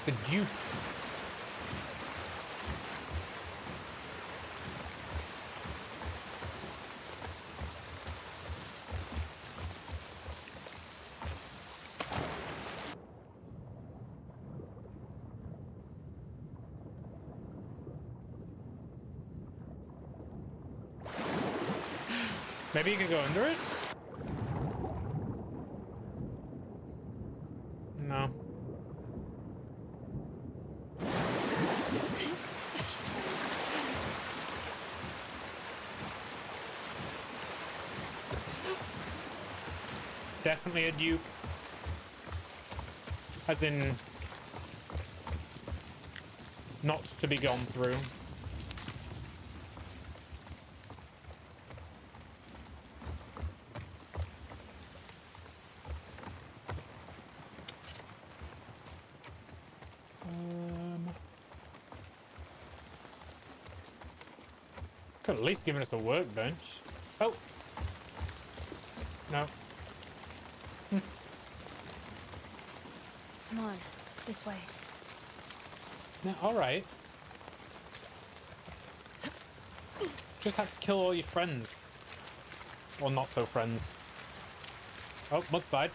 It's a dupe. Maybe you can go under it? No. Definitely a dupe. As in, not to be gone through. Could at least given us a workbench. Oh. No. Come on, this way. No, alright. Just had to kill all your friends. Or not so friends. Oh, mudslide.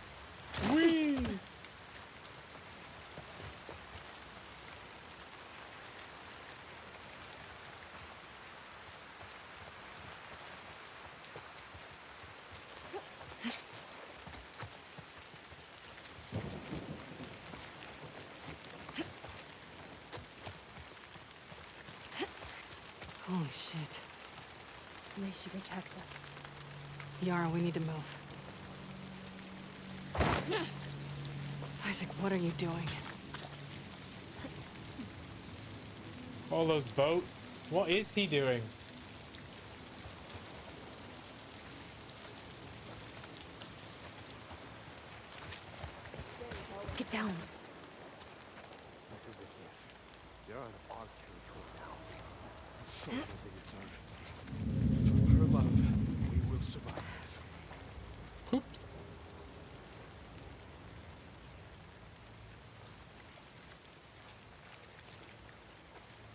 Whee! Holy shit. May she protect us. Yara, we need to move. Isaac, what are you doing? All those boats. What is he doing? Get down. They're on our territory now. So nothing is on. Through her love, we will survive this. Oops.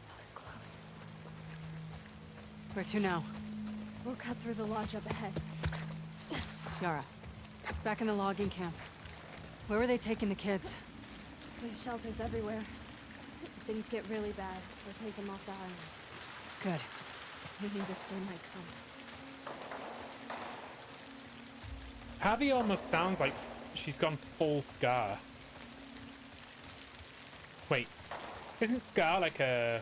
That was close. Where to now? We'll cut through the lodge up ahead. Yara, back in the logging camp. Where were they taking the kids? We have shelters everywhere. If things get really bad, we'll take them off the island. Good. We knew this day might come. Abby almost sounds like she's gone full Scar. Wait, isn't Scar like a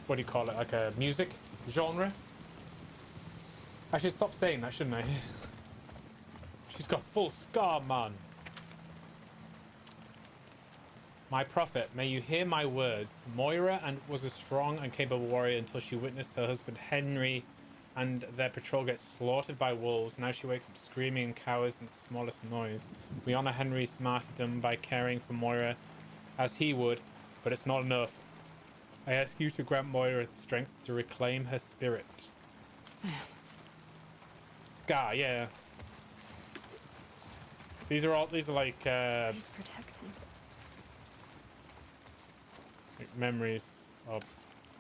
what do you call it? Like a music genre? I should stop saying that, shouldn't I? She's got full Scar, man. My prophet, may you hear my words. Moira was a strong and capable warrior until she witnessed her husband Henry and their patrol get slaughtered by wolves. Now she wakes up screaming and cowers in the smallest noise. We honor Henry's martyrdom by caring for Moira as he would, but it's not enough. I ask you to grant Moira the strength to reclaim her spirit. Man. Scar, yeah. These are like Please protect him. memories or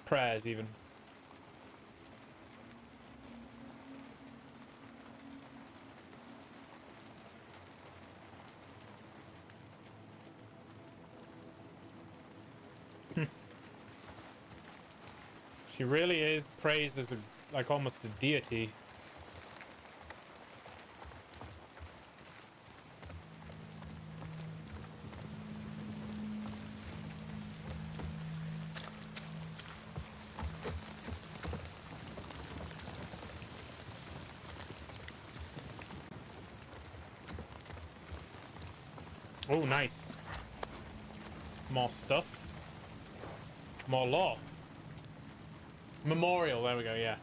prayers even. She really is praised as like almost a deity. Oh, nice. More stuff. More law. Memorial, there we go, yeah.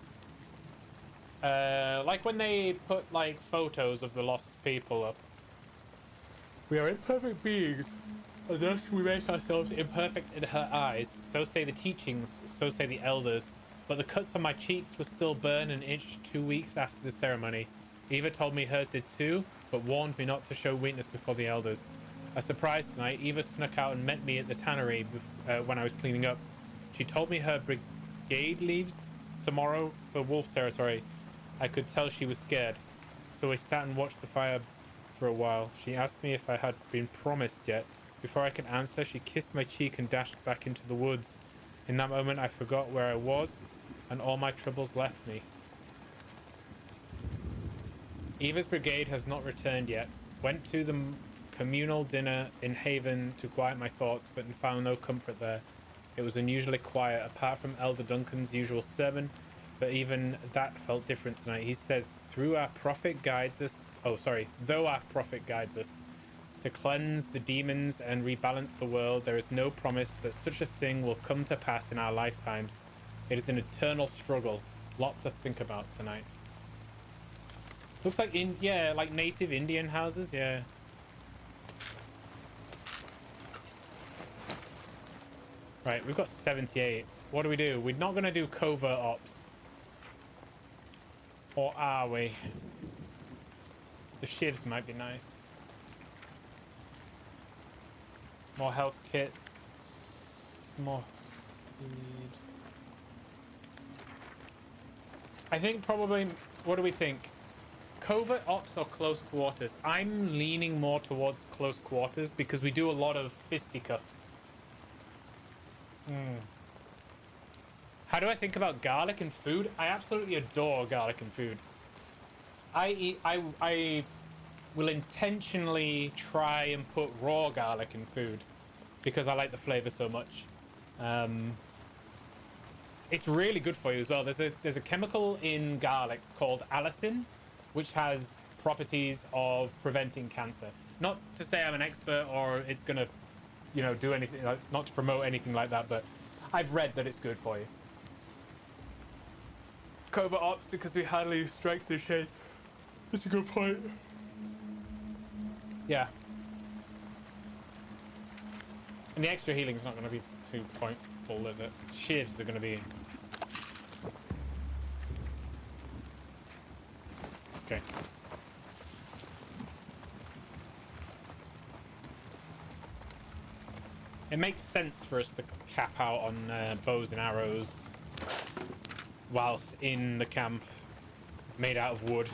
Like when they put like photos of the lost people up. We are imperfect beings, and thus we make ourselves imperfect in her eyes. So say the teachings, so say the elders. But the cuts on my cheeks will still burn and itch 2 weeks after the ceremony. Eva told me hers did too, but warned me not to show weakness before the elders. A surprise tonight, Eva snuck out and met me at the tannery when I was cleaning up. She told me her brigade leaves tomorrow for wolf territory. I could tell she was scared, so I sat and watched the fire for a while. She asked me if I had been promised yet. Before I could answer, she kissed my cheek and dashed back into the woods. In that moment, I forgot where I was, and all my troubles left me. Eva's brigade has not returned yet. Went to the communal dinner in Haven to quiet my thoughts, but found no comfort there. It was unusually quiet, apart from Elder Duncan's usual sermon, but even that felt different tonight. He said, though our prophet guides us to cleanse the demons and rebalance the world, there is no promise that such a thing will come to pass in our lifetimes. It is an eternal struggle. Lots to think about tonight. Looks like like native Indian houses, yeah. Right, we've got 78. What do we do? We're not gonna do covert ops. Or are we? The shivs might be nice. More health kits. More speed. I think probably, what do we think? Covert ops or close quarters? I'm leaning more towards close quarters because we do a lot of fisticuffs. How do I think about garlic and food? I absolutely adore garlic and food. I will intentionally try and put raw garlic in food because I like the flavor so much. It's really good for you as well. There's a chemical in garlic called allicin, which has properties of preventing cancer. Not to say I'm an expert or it's gonna, do anything, not to promote anything like that, but I've read that it's good for you. Covert ops because we hardly strike the shade. That's a good point. Yeah. And the extra healing is not going to be too pointful, is it? Shivs are going to be... Okay. It makes sense for us to cap out on bows and arrows whilst in the camp made out of wood.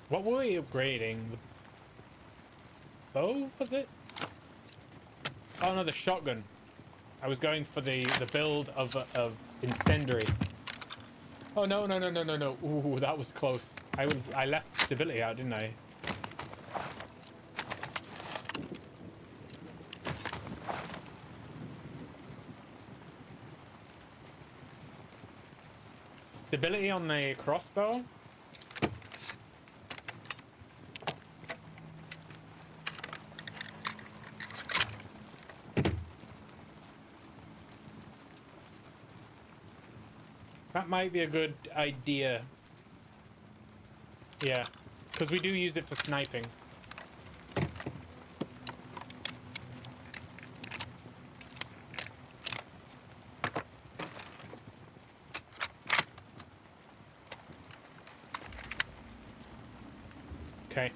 What were we upgrading? The bow, was it? Oh no, the shotgun. I was going for the build of incendiary. Oh no. Ooh, that was close. I left stability out, didn't I? Stability on the crossbow. That might be a good idea. Yeah, because we do use it for sniping. Okay.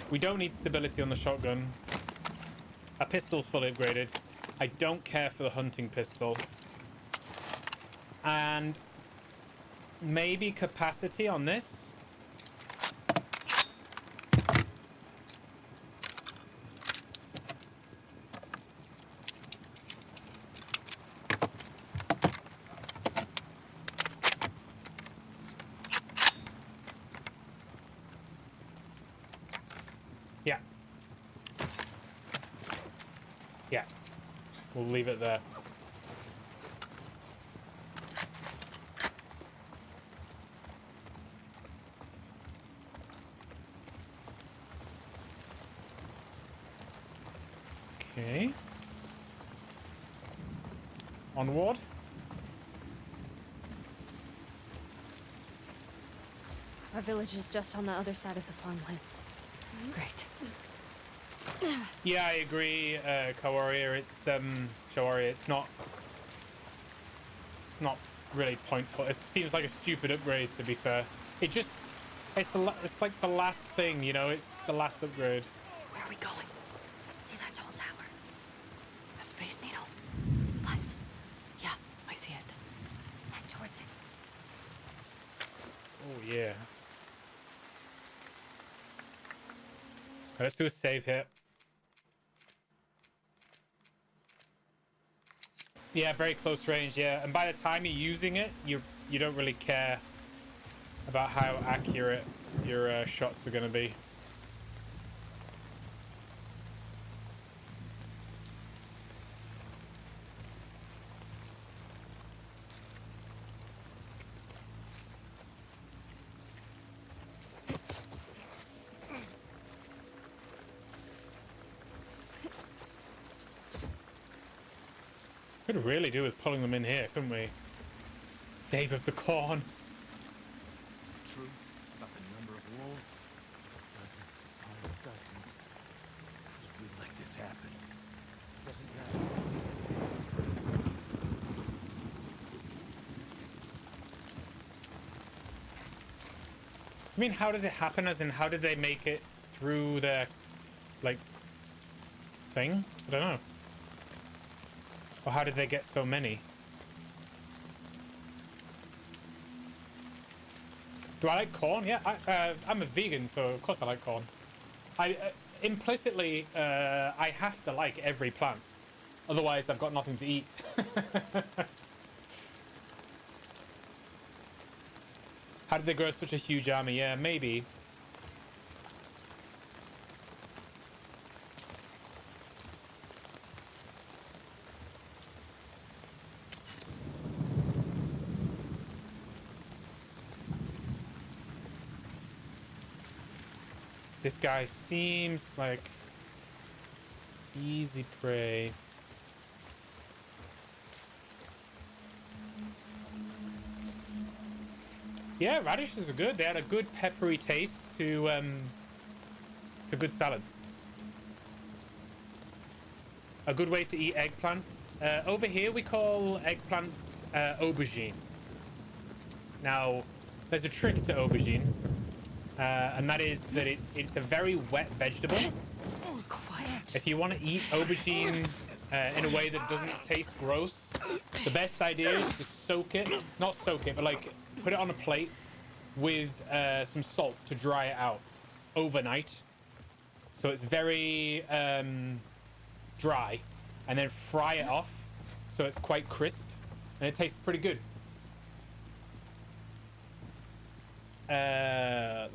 We don't need stability on the shotgun. Our pistol's fully upgraded. I don't care for the hunting pistol. And maybe capacity on this. Yeah. Yeah. We'll leave it there. Okay. Onward. Our village is just on the other side of the farmlands. Great. Yeah, I agree, Kawarrior. It's Shawarrior. It's not really pointful. It seems like a stupid upgrade, to be fair. It just, it's like the last thing, you know. It's the last upgrade. Where are we going? See that tall tower? The Space Needle. What? Yeah, I see it. Head towards it. Oh yeah. Let's do a save here. Yeah, very close range. Yeah, and by the time you're using it, you don't really care about how accurate your shots are going to be. Could really do with pulling them in here, couldn't we? Dave of the Corn. True about the number of wolves? Dozens upon dozens. If we let this happen, doesn't matter. I mean, how does it happen? As in, how did they make it through their, like, thing? I don't know. Or how did they get so many? Do I like corn? Yeah, I'm a vegan, so of course I like corn. I implicitly, I have to like every plant. Otherwise, I've got nothing to eat. How did they grow such a huge army? Yeah, maybe. This guy seems like easy prey. Yeah, radishes are good. They had a good peppery taste to good salads. A good way to eat eggplant. Over here we call eggplant aubergine. Now, there's a trick to aubergine. And that is that it's a very wet vegetable. Quiet. If you want to eat aubergine in a way that doesn't taste gross, the best idea is to soak it, not soak it, but like put it on a plate with some salt to dry it out overnight. So it's very dry, and then fry it off so it's quite crisp, and it tastes pretty good.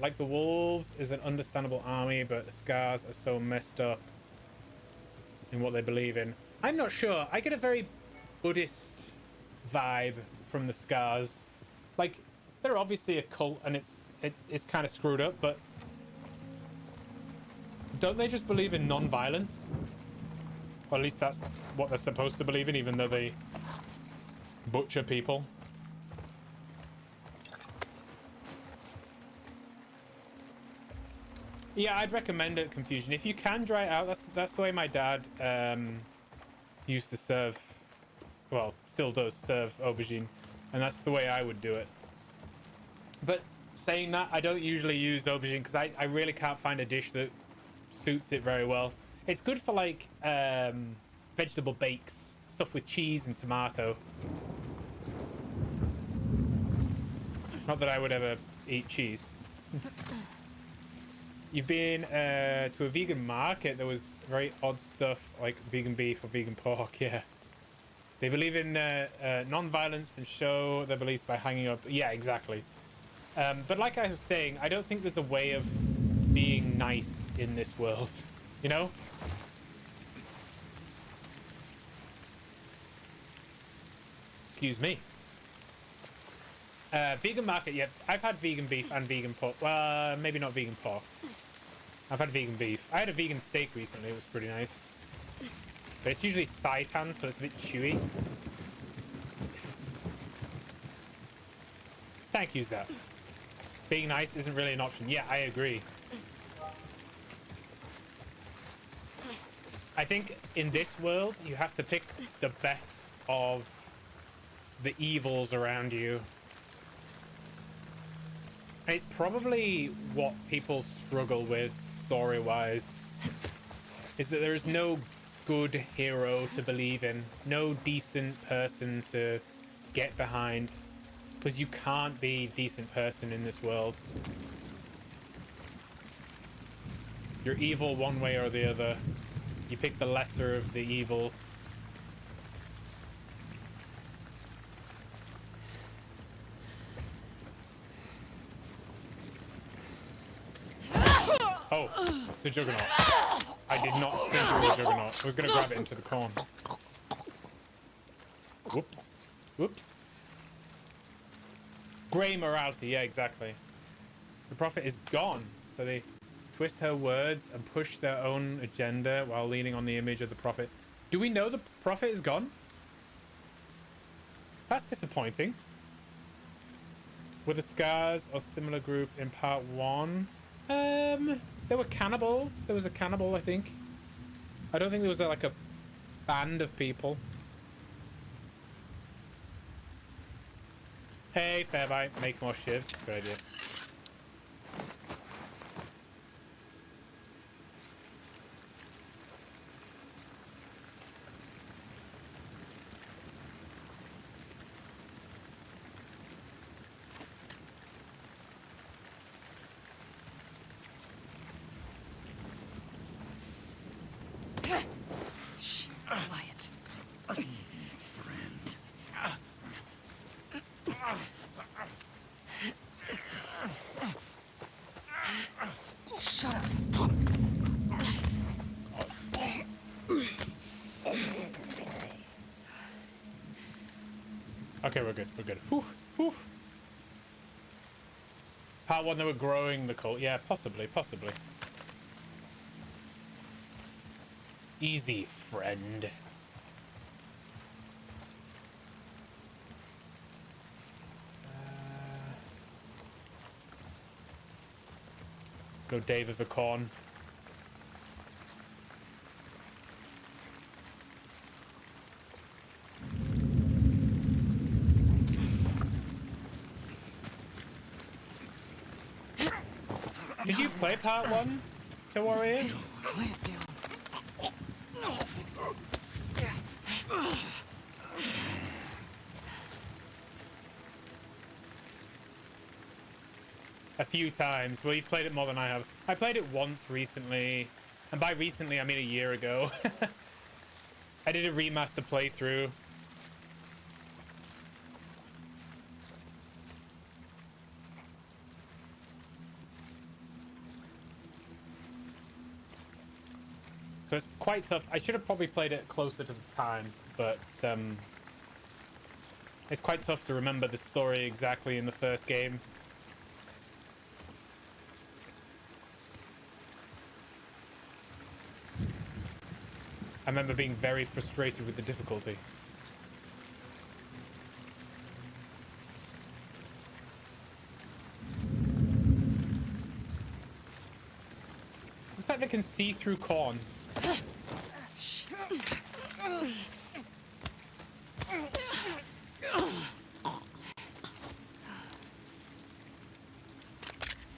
Like the wolves is an understandable army, but the scars are so messed up in what they believe in. I'm not sure. I get a very Buddhist vibe from the scars. Like, they're obviously a cult and it's kind of screwed up, but don't they just believe in non-violence? Or at least that's what they're supposed to believe in, even though they butcher people. Yeah, I'd recommend it, Confusion. If you can dry it out, that's the way my dad used to serve, well, still does serve aubergine, and that's the way I would do it. But saying that, I don't usually use aubergine because I really can't find a dish that suits it very well. It's good for like vegetable bakes, stuff with cheese and tomato. Not that I would ever eat cheese. You've been to a vegan market. There was very odd stuff like vegan beef or vegan pork. Yeah, they believe in non-violence and show their beliefs by hanging up. Yeah, exactly. But like I was saying, I don't think there's a way of being nice in this world. You know? Excuse me. Vegan market. Yeah, I've had vegan beef and vegan pork. Well, maybe not vegan pork. I've had vegan beef. I had a vegan steak recently. It was pretty nice. But it's usually seitan, so it's a bit chewy. Thank you, Zap. Being nice isn't really an option. Yeah, I agree. I think in this world, you have to pick the best of the evils around you. And it's probably what people struggle with story-wise, is that there is no good hero to believe in, no decent person to get behind, because you can't be a decent person in this world. You're evil one way or the other. You pick the lesser of the evils. Oh, it's a Juggernaut. I did not think it was a Juggernaut. I was going to grab it into the corn. Whoops. Whoops. Grey morality, yeah, exactly. The Prophet is gone, so they twist her words and push their own agenda while leaning on the image of the Prophet. Do we know the Prophet is gone? That's disappointing. Were the Scars or similar group in part 1? There were cannibals. There was a cannibal, I think. I don't think there was like a band of people. Hey, Fairby, make more shivs. Good idea. Shh, quiet. Shut up. Okay, we're good. We're good. Whew, whew. Part 1, they were growing the cult. Yeah, possibly, possibly. Easy, friend. Let's go Dave of the Corn. Did you play part 1 to Warrior? Quiet down. A few times. Well, you've played it more than I have. I played it once recently, and by recently I mean a year ago. I did a remaster playthrough. So it's quite tough. I should have probably played it closer to the time, but it's quite tough to remember the story exactly in the first game. I remember being very frustrated with the difficulty. Looks like they can see through corn.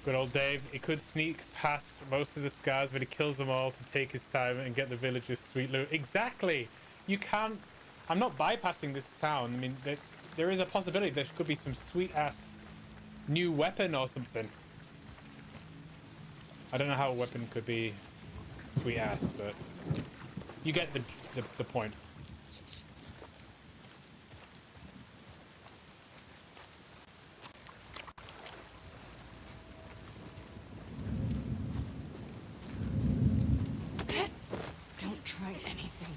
Good old Dave. He could sneak past most of the Scars, but he kills them all to take his time and get the villagers sweet loot. Exactly! You can't... I'm not bypassing this town. I mean, there is a possibility there could be some sweet-ass new weapon or something. I don't know how a weapon could be sweet-ass, but you get the point. Don't try anything.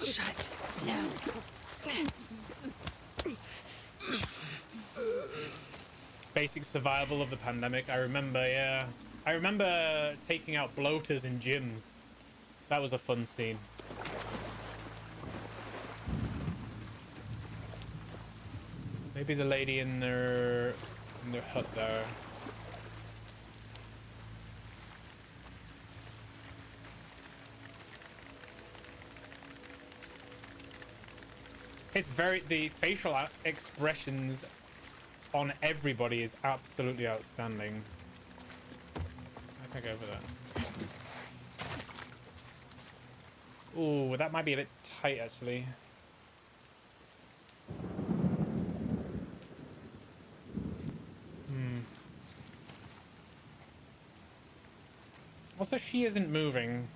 Shut it now. Basic survival of the pandemic. I remember, yeah. I remember taking out bloaters in gyms. That was a fun scene. Maybe the lady in their hut there. It's very, the facial expressions on everybody is absolutely outstanding. I think over there. Ooh, that might be a bit tight actually. Also, she isn't moving.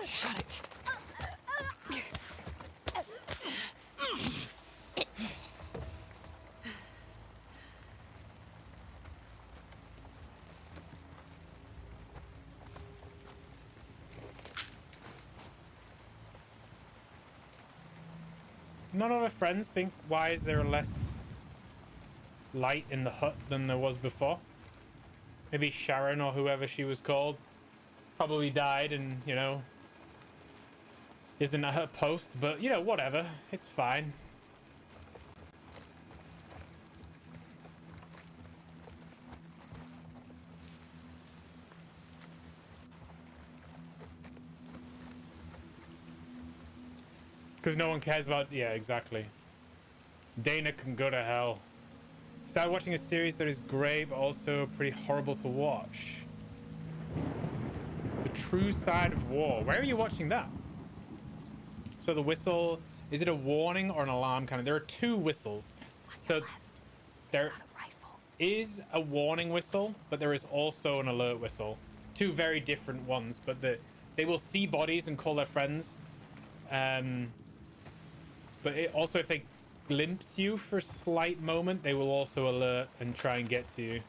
Shut it. None of her friends think, why is there less light in the hut than there was before? Maybe Sharon or whoever she was called probably died and, you know, isn't at her post, but, you know, whatever. It's fine. Because no one cares about... Yeah, exactly. Dana can go to hell. Start watching a series that is great, but also pretty horrible to watch. The True Side of War. Where are you watching that? So the whistle... Is it a warning or an alarm kind of? There are two whistles. So there is a warning whistle, but there is also an alert whistle. Two very different ones, but they will see bodies and call their friends. But it also, if they glimpse you for a slight moment, they will also alert and try and get to you.